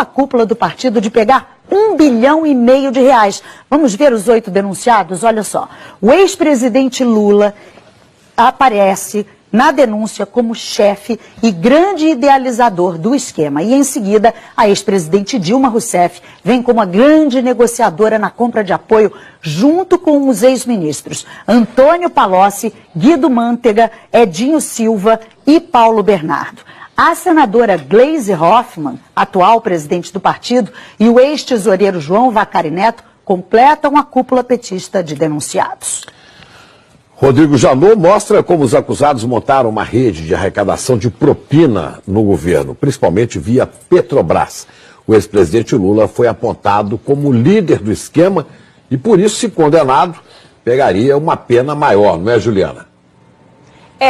a cúpula do partido de pegar R$1,5 bilhão de reais. Vamos ver os 8 denunciados? Olha só. O ex-presidente Lula aparece na denúncia como chefe e grande idealizador do esquema. E em seguida, a ex-presidente Dilma Rousseff vem como a grande negociadora na compra de apoio junto com os ex-ministros Antônio Palocci, Guido Mantega, Edinho Silva e Paulo Bernardo. A senadora Gleisi Hoffmann, atual presidente do partido, e o ex-tesoureiro João Vacari Neto completam a cúpula petista de denunciados. Rodrigo Janot mostra como os acusados montaram uma rede de arrecadação de propina no governo, principalmente via Petrobras. O ex-presidente Lula foi apontado como líder do esquema e, por isso, se condenado, pegaria uma pena maior, não é, Juliana?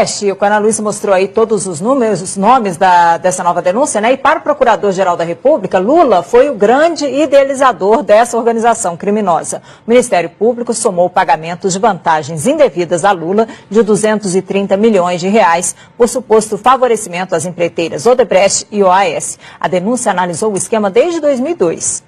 Chico, a Ana Luísa mostrou aí todos os números, os nomes dessa nova denúncia, né? E para o Procurador-Geral da República, Lula foi o grande idealizador dessa organização criminosa. O Ministério Público somou pagamentos de vantagens indevidas a Lula de R$230 milhões por suposto favorecimento às empreiteiras Odebrecht e OAS. A denúncia analisou o esquema desde 2002.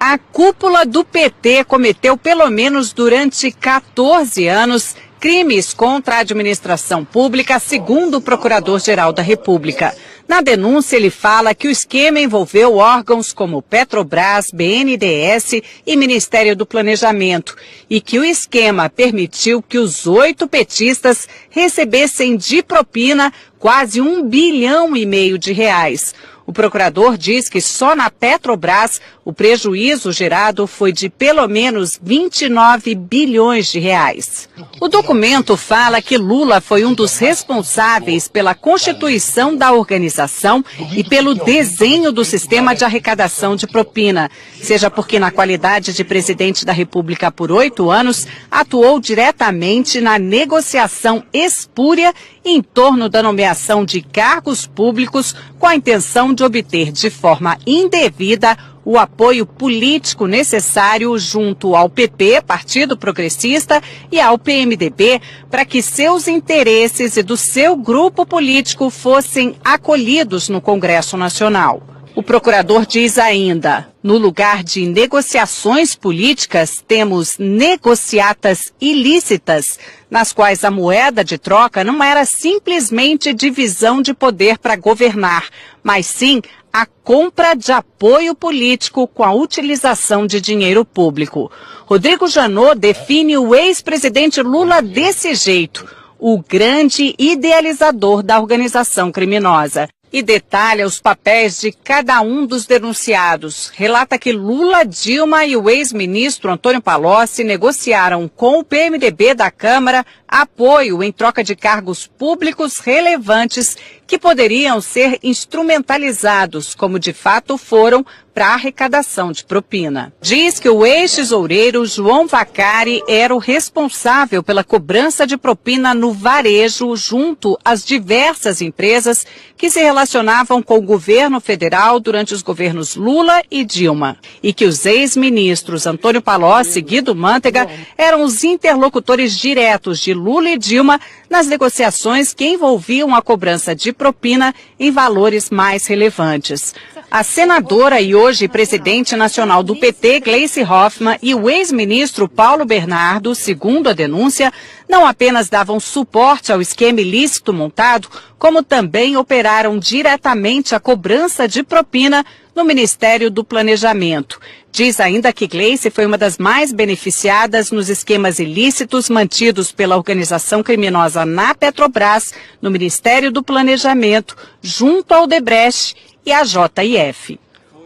A cúpula do PT cometeu, pelo menos durante 14 anos, crimes contra a administração pública, segundo o Procurador-Geral da República. Na denúncia, ele fala que o esquema envolveu órgãos como Petrobras, BNDES e Ministério do Planejamento e que o esquema permitiu que os 8 petistas recebessem de propina quase R$1,5 bilhão de reais. O procurador diz que só na Petrobras o prejuízo gerado foi de pelo menos 29 bilhões de reais. O documento fala que Lula foi um dos responsáveis pela constituição da organização e pelo desenho do sistema de arrecadação de propina, seja porque na qualidade de presidente da República por 8 anos, atuou diretamente na negociação espúria em torno da nomeação de cargos públicos com a intenção de obter de forma indevida o apoio político necessário junto ao PP, Partido Progressista, e ao PMDB, para que seus interesses e do seu grupo político fossem acolhidos no Congresso Nacional. O procurador diz ainda, no lugar de negociações políticas, temos negociatas ilícitas, nas quais a moeda de troca não era simplesmente divisão de poder para governar, mas sim a compra de apoio político com a utilização de dinheiro público. Rodrigo Janot define o ex-presidente Lula desse jeito, o grande idealizador da organização criminosa. E detalha os papéis de cada um dos denunciados. Relata que Lula, Dilma e o ex-ministro Antônio Palocci negociaram com o PMDB da Câmara apoio em troca de cargos públicos relevantes que poderiam ser instrumentalizados, como de fato foram, para a arrecadação de propina. Diz que o ex-tesoureiro João Vacari era o responsável pela cobrança de propina no varejo junto às diversas empresas que se relacionavam com o governo federal durante os governos Lula e Dilma. E que os ex-ministros Antônio Palocci e Guido Mantega eram os interlocutores diretos de Lula e Dilma nas negociações que envolviam a cobrança de propina em valores mais relevantes. A senadora e hoje presidente nacional do PT, Gleisi Hoffmann, e o ex-ministro Paulo Bernardo, segundo a denúncia, não apenas davam suporte ao esquema ilícito montado, como também operaram diretamente a cobrança de propina no Ministério do Planejamento. Diz ainda que Gleisi foi uma das mais beneficiadas nos esquemas ilícitos mantidos pela organização criminosa na Petrobras, no Ministério do Planejamento, junto ao Odebrecht e a JF.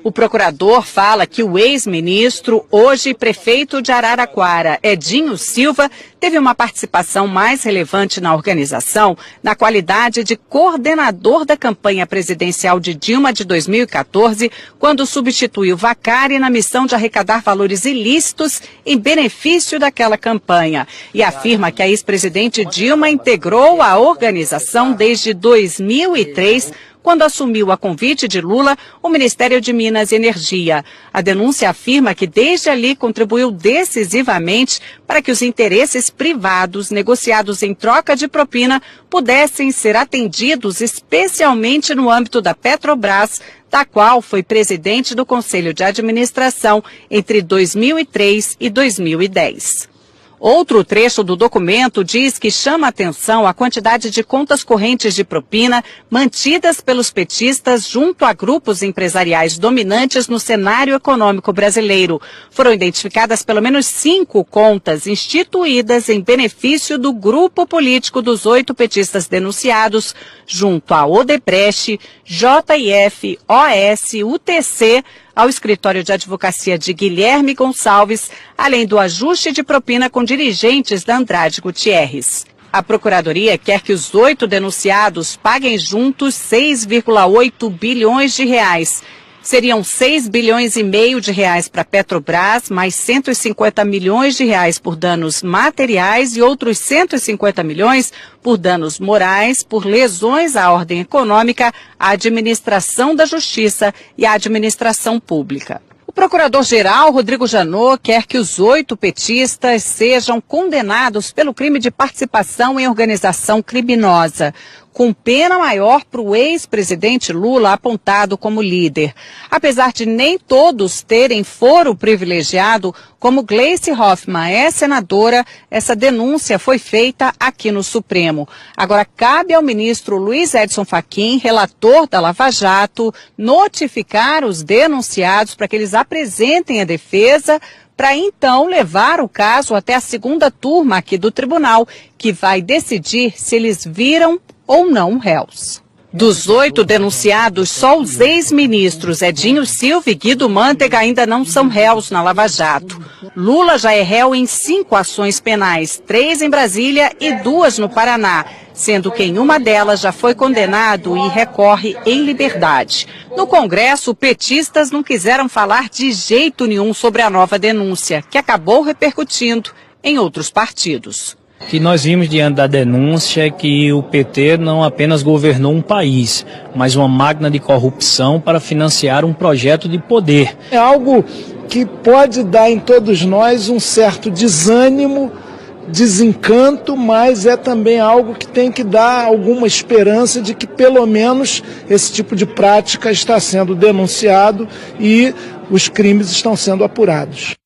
O procurador fala que o ex-ministro, hoje prefeito de Araraquara, Edinho Silva, teve uma participação mais relevante na organização na qualidade de coordenador da campanha presidencial de Dilma de 2014, quando substituiu Vacari na missão de arrecadar valores ilícitos em benefício daquela campanha. E afirma que a ex-presidente Dilma integrou a organização desde 2003, quando assumiu a convite de Lula o Ministério de Minas e Energia. A denúncia afirma que desde ali contribuiu decisivamente para que os interesses privados negociados em troca de propina pudessem ser atendidos, especialmente no âmbito da Petrobras, da qual foi presidente do Conselho de Administração entre 2003 e 2010. Outro trecho do documento diz que chama atenção a quantidade de contas correntes de propina mantidas pelos petistas junto a grupos empresariais dominantes no cenário econômico brasileiro. Foram identificadas pelo menos 5 contas instituídas em benefício do grupo político dos 8 petistas denunciados, junto a Odebrecht, JIF, OS, UTC, ao escritório de advocacia de Guilherme Gonçalves, além do ajuste de propina com dirigentes da Andrade Gutierrez. A Procuradoria quer que os 8 denunciados paguem juntos 6,8 bilhões de reais. Seriam 6 bilhões e meio de reais para a Petrobras, mais 150 milhões de reais por danos materiais e outros 150 milhões por danos morais, por lesões à ordem econômica, à administração da justiça e à administração pública. O procurador-geral, Rodrigo Janot, quer que os 8 petistas sejam condenados pelo crime de participação em organização criminosa, com pena maior para o ex-presidente Lula apontado como líder. Apesar de nem todos terem foro privilegiado, como Gleice Hoffmann é senadora, essa denúncia foi feita aqui no Supremo. Agora cabe ao ministro Luiz Edson Fachin, relator da Lava Jato, notificar os denunciados para que eles apresentem a defesa, para então levar o caso até a segunda turma aqui do tribunal, que vai decidir se eles viram ou não réus. Dos 8 denunciados, só os ex-ministros Edinho Silva e Guido Mantega ainda não são réus na Lava Jato. Lula já é réu em 5 ações penais, 3 em Brasília e 2 no Paraná, sendo que em uma delas já foi condenado e recorre em liberdade. No Congresso, petistas não quiseram falar de jeito nenhum sobre a nova denúncia, que acabou repercutindo em outros partidos. Que nós vimos diante da denúncia que o PT não apenas governou um país, mas uma máquina de corrupção para financiar um projeto de poder. É algo que pode dar em todos nós um certo desânimo, desencanto, mas é também algo que tem que dar alguma esperança de que pelo menos esse tipo de prática está sendo denunciado e os crimes estão sendo apurados.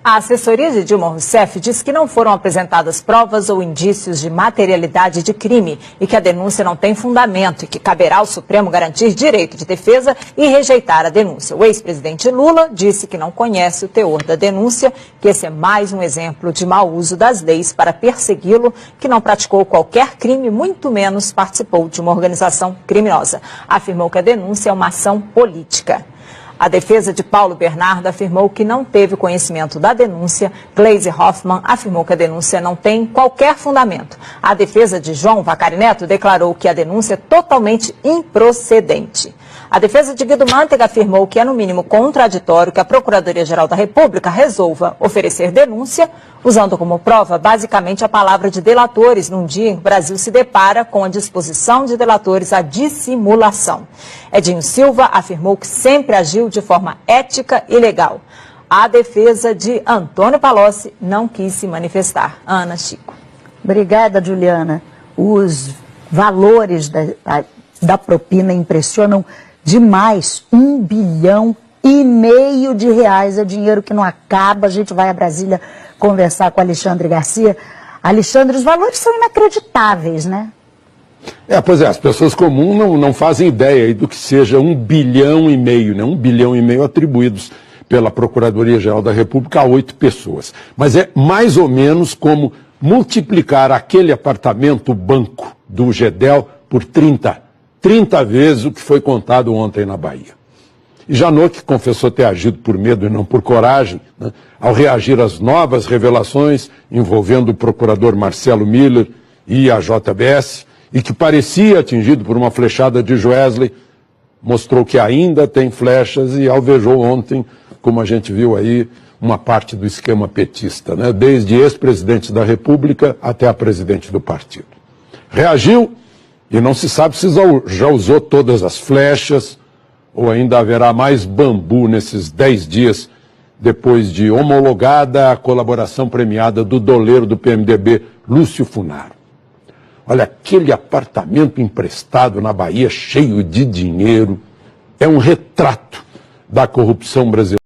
A assessoria de Dilma Rousseff diz que não foram apresentadas provas ou indícios de materialidade de crime e que a denúncia não tem fundamento e que caberá ao Supremo garantir direito de defesa e rejeitar a denúncia. O ex-presidente Lula disse que não conhece o teor da denúncia, que esse é mais um exemplo de mau uso das leis para persegui-lo, que não praticou qualquer crime, muito menos participou de uma organização criminosa. Afirmou que a denúncia é uma ação política. A defesa de Paulo Bernardo afirmou que não teve conhecimento da denúncia. Gleice Hoffmann afirmou que a denúncia não tem qualquer fundamento. A defesa de João Vacari Neto declarou que a denúncia é totalmente improcedente. A defesa de Guido Mantega afirmou que é no mínimo contraditório que a Procuradoria-Geral da República resolva oferecer denúncia, usando como prova basicamente a palavra de delatores, num dia em que o Brasil se depara com a disposição de delatores à dissimulação. Edinho Silva afirmou que sempre agiu de forma ética e legal. A defesa de Antônio Palocci não quis se manifestar. Ana, Chico. Obrigada, Juliana. Os valores da propina impressionam demais. 1,5 bilhão de reais é dinheiro que não acaba. A gente vai a Brasília conversar com Alexandre Garcia. Alexandre, os valores são inacreditáveis, né? Pois é, as pessoas comuns não fazem ideia do que seja 1,5 bilhão, né? 1,5 bilhão atribuídos pela Procuradoria-Geral da República a 8 pessoas. Mas é mais ou menos como multiplicar aquele apartamento banco do Gedel por 30 vezes o que foi contado ontem na Bahia. E Janot, que confessou ter agido por medo e não por coragem, né, ao reagir às novas revelações envolvendo o procurador Marcelo Miller e a JBS, e que parecia atingido por uma flechada de Joesley, mostrou que ainda tem flechas e alvejou ontem, como a gente viu aí, uma parte do esquema petista, né, desde ex-presidente da República até a presidente do partido. Reagiu E não se sabe se já usou todas as flechas ou ainda haverá mais bambu nesses 10 dias depois de homologada a colaboração premiada do doleiro do PMDB, Lúcio Funaro. Olha, aquele apartamento emprestado na Bahia cheio de dinheiro é um retrato da corrupção brasileira.